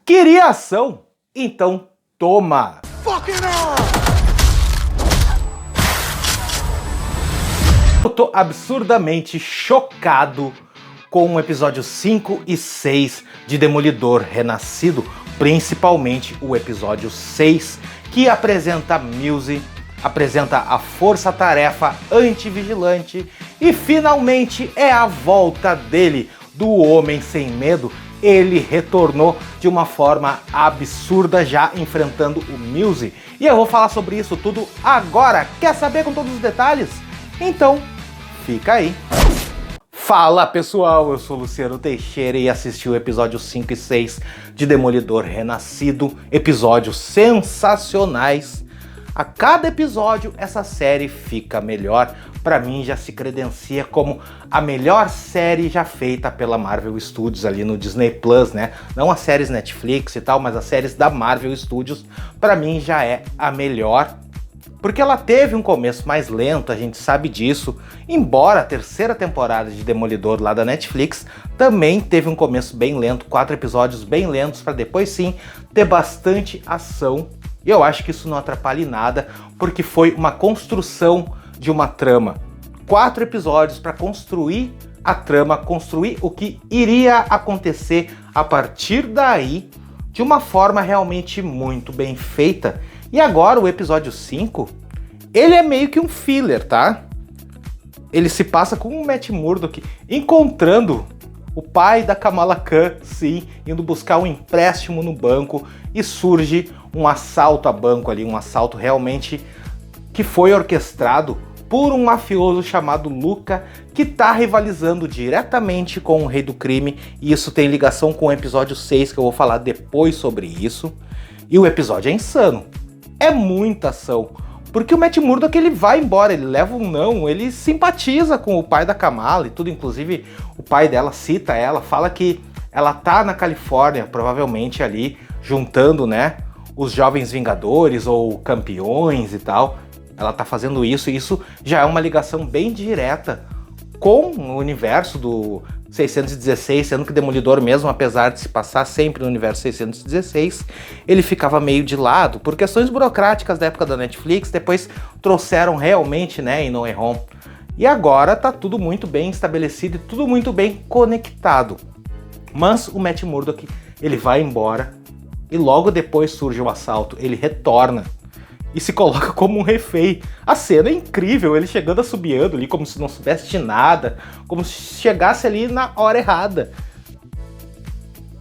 Queria ação? Então toma! Eu tô absurdamente chocado com o episódio 5 e 6 de Demolidor Renascido, principalmente o episódio 6, que apresenta a Muse, apresenta a força-tarefa anti-vigilante e finalmente é a volta dele, do Homem Sem Medo. Ele retornou de uma forma absurda, já enfrentando o Muse. E eu vou falar sobre isso tudo agora. Quer saber com todos os detalhes? Então, fica aí. Fala pessoal, eu sou Luciano Teixeira e assisti o episódio 5 e 6 de Demolidor Renascido. Episódios sensacionais. A cada episódio essa série fica melhor. Pra mim já se credencia como a melhor série já feita pela Marvel Studios ali no Disney Plus, né? Não as séries Netflix e tal, mas as séries da Marvel Studios, pra mim já é a melhor. Porque ela teve um começo mais lento, a gente sabe disso, embora a terceira temporada de Demolidor lá da Netflix também teve um começo bem lento, 4 episódios bem lentos para depois sim ter bastante ação. E eu acho que isso não atrapalha em nada, porque foi uma construção de uma trama. 4 episódios para construir a trama, construir o que iria acontecer a partir daí, de uma forma realmente muito bem feita. E agora o episódio 5, ele é meio que um filler, tá? Ele se passa com o Matt Murdock encontrando o pai da Kamala Khan, sim, indo buscar um empréstimo no banco e surge um assalto a banco ali, um assalto realmente que foi orquestrado por um mafioso chamado Luca, que tá rivalizando diretamente com o Rei do Crime, e isso tem ligação com o episódio 6, que eu vou falar depois sobre isso. E o episódio é insano. É muita ação, porque o Matt Murdock ele vai embora, ele leva um não, ele simpatiza com o pai da Kamala e tudo, inclusive o pai dela cita ela, fala que ela tá na Califórnia, provavelmente ali, juntando, né, os Jovens Vingadores ou Campeões e tal. Ela tá fazendo isso, e isso já é uma ligação bem direta com o universo do 616, sendo que Demolidor mesmo, apesar de se passar sempre no universo 616, ele ficava meio de lado, por questões burocráticas da época da Netflix, depois trouxeram realmente, né, em No Way Home. E agora tá tudo muito bem estabelecido e tudo muito bem conectado. Mas o Matt Murdock, ele vai embora, e logo depois surge o assalto, ele retorna e se coloca como um refém. A cena é incrível, ele chegando assobiando ali como se não soubesse de nada, como se chegasse ali na hora errada.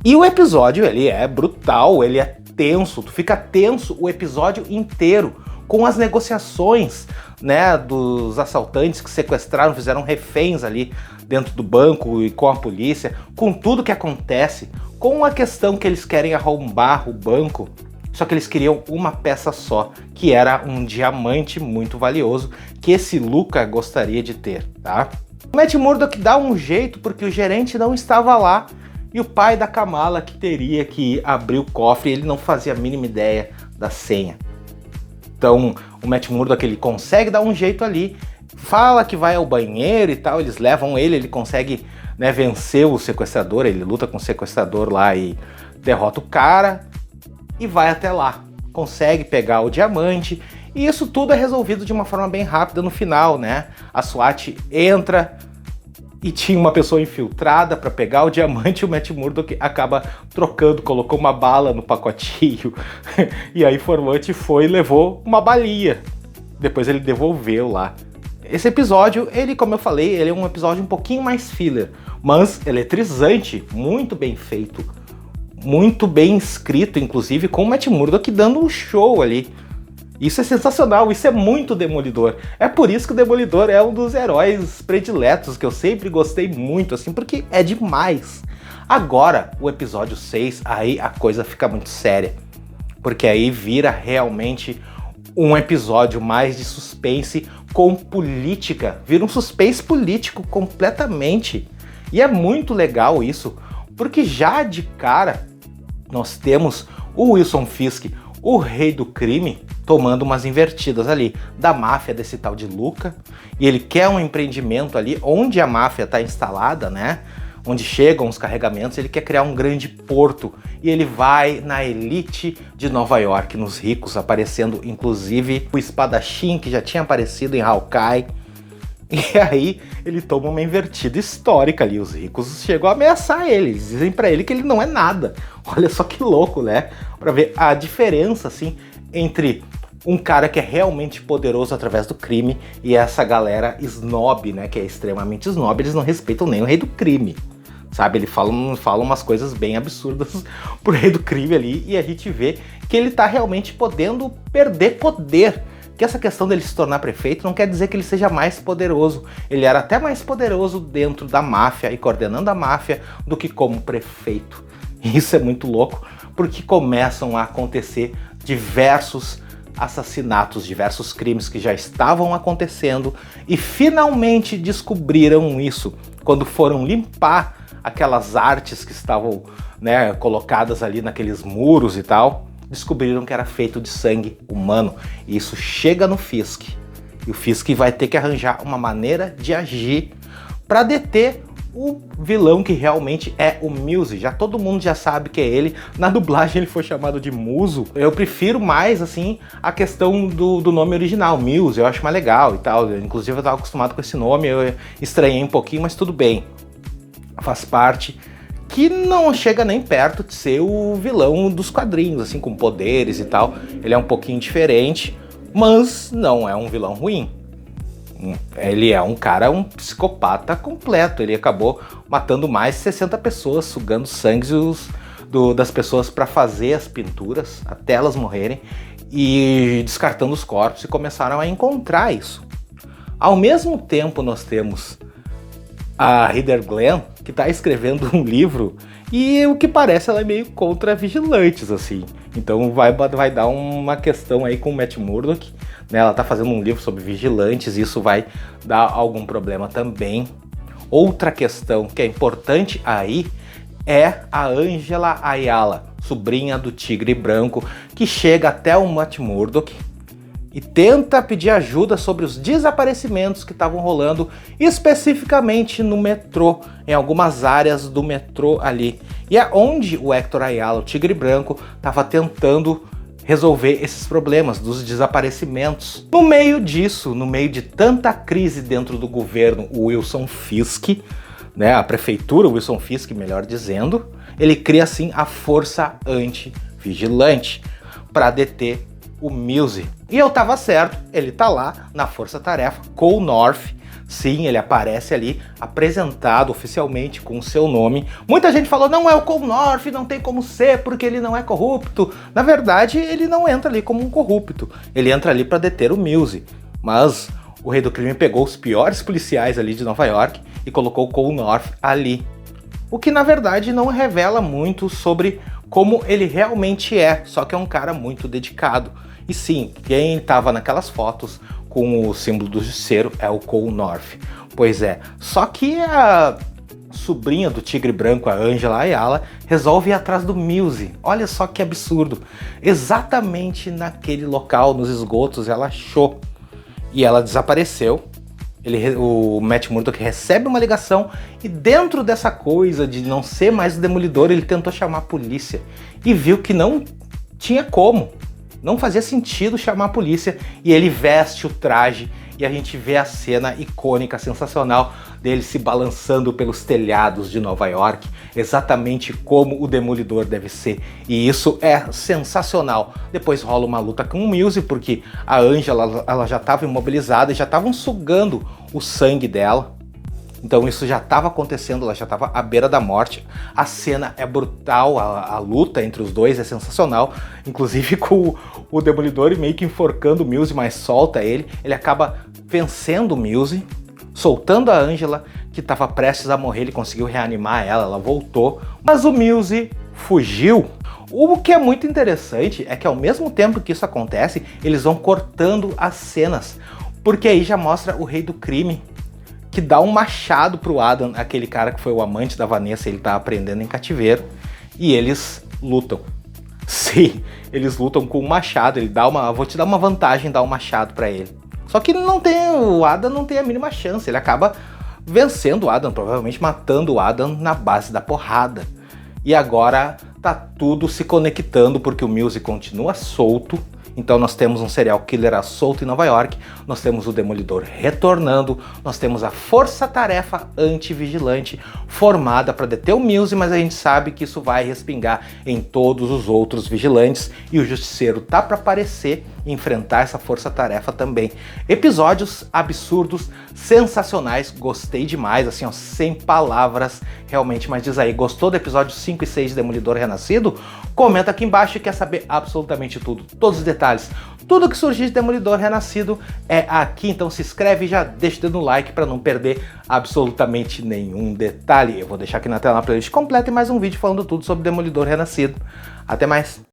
E o episódio, ele é brutal, ele é tenso, tu fica tenso o episódio inteiro, com as negociações, né, dos assaltantes que sequestraram, fizeram reféns ali dentro do banco e com a polícia, com tudo que acontece, com a questão que eles querem arrombar o banco. Só que eles queriam uma peça só, que era um diamante muito valioso, que esse Luca gostaria de ter, tá? O Matt Murdock dá um jeito porque o gerente não estava lá, e o pai da Kamala que teria que abrir o cofre, ele não fazia a mínima ideia da senha. Então o Matt Murdock ele consegue dar um jeito ali, fala que vai ao banheiro e tal, eles levam ele, ele consegue, né, vencer o sequestrador, ele luta com o sequestrador lá e derrota o cara, e vai até lá, consegue pegar o diamante, e isso tudo é resolvido de uma forma bem rápida no final, né? A SWAT entra e tinha uma pessoa infiltrada para pegar o diamante, e o Matt Murdock acaba trocando, colocou uma bala no pacotinho, e a informante foi e levou uma balinha. Depois ele devolveu lá. Esse episódio, ele, como eu falei, ele é um episódio um pouquinho mais filler, mas eletrizante, muito bem feito. Muito bem escrito, inclusive, com o Matt Murdock dando um show ali. Isso é sensacional, isso é muito Demolidor. É por isso que o Demolidor é um dos heróis prediletos, que eu sempre gostei muito, assim, porque é demais. Agora, o episódio 6, aí a coisa fica muito séria. Porque aí vira realmente um episódio mais de suspense com política. Vira um suspense político completamente. E é muito legal isso, porque já de cara nós temos o Wilson Fisk, o Rei do Crime, tomando umas invertidas ali da máfia desse tal de Luca, e ele quer um empreendimento ali onde a máfia está instalada, né? onde chegam os carregamentos, ele quer criar um grande porto. E ele vai na elite de Nova York, nos ricos, aparecendo inclusive o espadachim que já tinha aparecido em Hawkeye. E aí ele toma uma invertida histórica ali, os ricos chegam a ameaçar ele, eles dizem pra ele que ele não é nada. Olha só que louco, né? Pra ver a diferença, assim, entre um cara que é realmente poderoso através do crime e essa galera snob, né, que é extremamente snob, eles não respeitam nem o rei do crime, sabe? Ele fala umas coisas bem absurdas pro rei do crime ali e a gente vê que ele tá realmente podendo perder poder. Que essa questão dele se tornar prefeito não quer dizer que ele seja mais poderoso. Ele era até mais poderoso dentro da máfia e coordenando a máfia do que como prefeito. E isso é muito louco, porque começam a acontecer diversos assassinatos, diversos crimes que já estavam acontecendo e finalmente descobriram isso quando foram limpar aquelas artes que estavam, né, colocadas ali naqueles muros e tal. Descobriram que era feito de sangue humano. E isso chega no Fisk. E o Fisk vai ter que arranjar uma maneira de agir para deter o vilão que realmente é o Muse. Já todo mundo já sabe que é ele. Na dublagem ele foi chamado de Muso. Eu prefiro mais, assim, a questão do nome original, Muse. Eu acho mais legal e tal. Inclusive eu estava acostumado com esse nome, eu estranhei um pouquinho, mas tudo bem. Faz parte. Que não chega nem perto de ser o vilão dos quadrinhos, assim, com poderes e tal. Ele é um pouquinho diferente, mas não é um vilão ruim. Ele é um cara, um psicopata completo. Ele acabou matando mais de 60 pessoas, sugando sangue das pessoas para fazer as pinturas, até elas morrerem, e descartando os corpos, e começaram a encontrar isso. Ao mesmo tempo nós temos a Heather Glenn, que tá escrevendo um livro, e o que parece ela é meio contra vigilantes, assim. Então vai dar uma questão aí com o Matt Murdock, né? Ela tá fazendo um livro sobre vigilantes, e isso vai dar algum problema também. Outra questão que é importante aí é a Angela Ayala, sobrinha do Tigre Branco, que chega até o Matt Murdock e tenta pedir ajuda sobre os desaparecimentos que estavam rolando, especificamente no metrô, em algumas áreas do metrô ali. E é onde o Hector Ayala, o Tigre Branco, estava tentando resolver esses problemas dos desaparecimentos. No meio disso, no meio de tanta crise dentro do governo, o Wilson Fisk, né, a prefeitura Wilson Fisk, melhor dizendo, ele cria assim a Força Anti-Vigilante para deter o Muse. E eu tava certo, ele tá lá na Força Tarefa, Cole North. Sim, ele aparece ali, apresentado oficialmente com o seu nome. Muita gente falou, não é o Cole North, não tem como ser, porque ele não é corrupto. Na verdade, ele não entra ali como um corrupto. Ele entra ali para deter o Muse. Mas o Rei do Crime pegou os piores policiais ali de Nova York e colocou o Cole North ali. O que, na verdade, não revela muito sobre como ele realmente é, só que é um cara muito dedicado. E sim, quem estava naquelas fotos com o símbolo do Justiceiro é o Cole North. Pois é, só que a sobrinha do Tigre Branco, a Angela Ayala, resolve ir atrás do Muse. Olha só que absurdo. Exatamente naquele local, nos esgotos, ela achou. E ela desapareceu. O Matt Murdock recebe uma ligação e dentro dessa coisa de não ser mais o Demolidor, ele tentou chamar a polícia e viu que não tinha como. Não fazia sentido chamar a polícia e ele veste o traje e a gente vê a cena icônica, sensacional dele se balançando pelos telhados de Nova York, exatamente como o Demolidor deve ser. E isso é sensacional. Depois rola uma luta com o Muse, porque a Angela ela já estava imobilizada e já estavam sugando o sangue dela. Então isso já estava acontecendo, ela já estava à beira da morte. A cena é brutal, a luta entre os dois é sensacional. Inclusive com o Demolidor meio que enforcando o Muse, mas solta ele. Ele acaba vencendo o Muse, soltando a Angela, que estava prestes a morrer. Ele conseguiu reanimar ela voltou. Mas o Muse fugiu. O que é muito interessante é que ao mesmo tempo que isso acontece, eles vão cortando as cenas. Porque aí já mostra o Rei do Crime, que dá um machado pro Adam, aquele cara que foi o amante da Vanessa, ele tá aprendendo em cativeiro, e eles lutam. Sim, eles lutam com um machado, ele dá vou te dar uma vantagem, dar um machado pra ele. Só que o Adam não tem a mínima chance, ele acaba vencendo o Adam, provavelmente matando o Adam na base da porrada. E agora tá tudo se conectando porque o Mills continua solto. Então nós temos um serial killer solto em Nova York, nós temos o Demolidor retornando, nós temos a força-tarefa anti-vigilante formada para deter o Mills, mas a gente sabe que isso vai respingar em todos os outros vigilantes e o Justiceiro tá para aparecer e enfrentar essa força-tarefa também. Episódios absurdos, sensacionais, gostei demais, assim ó, sem palavras realmente, mas diz aí, gostou do episódio 5 e 6 de Demolidor Renascido? Comenta aqui embaixo e quer saber absolutamente tudo, todos os detalhes, tudo que surgir de Demolidor Renascido é aqui, então se inscreve e já deixa o dedo no like para não perder absolutamente nenhum detalhe. Eu vou deixar aqui na tela uma playlist completa e mais um vídeo falando tudo sobre Demolidor Renascido. Até mais!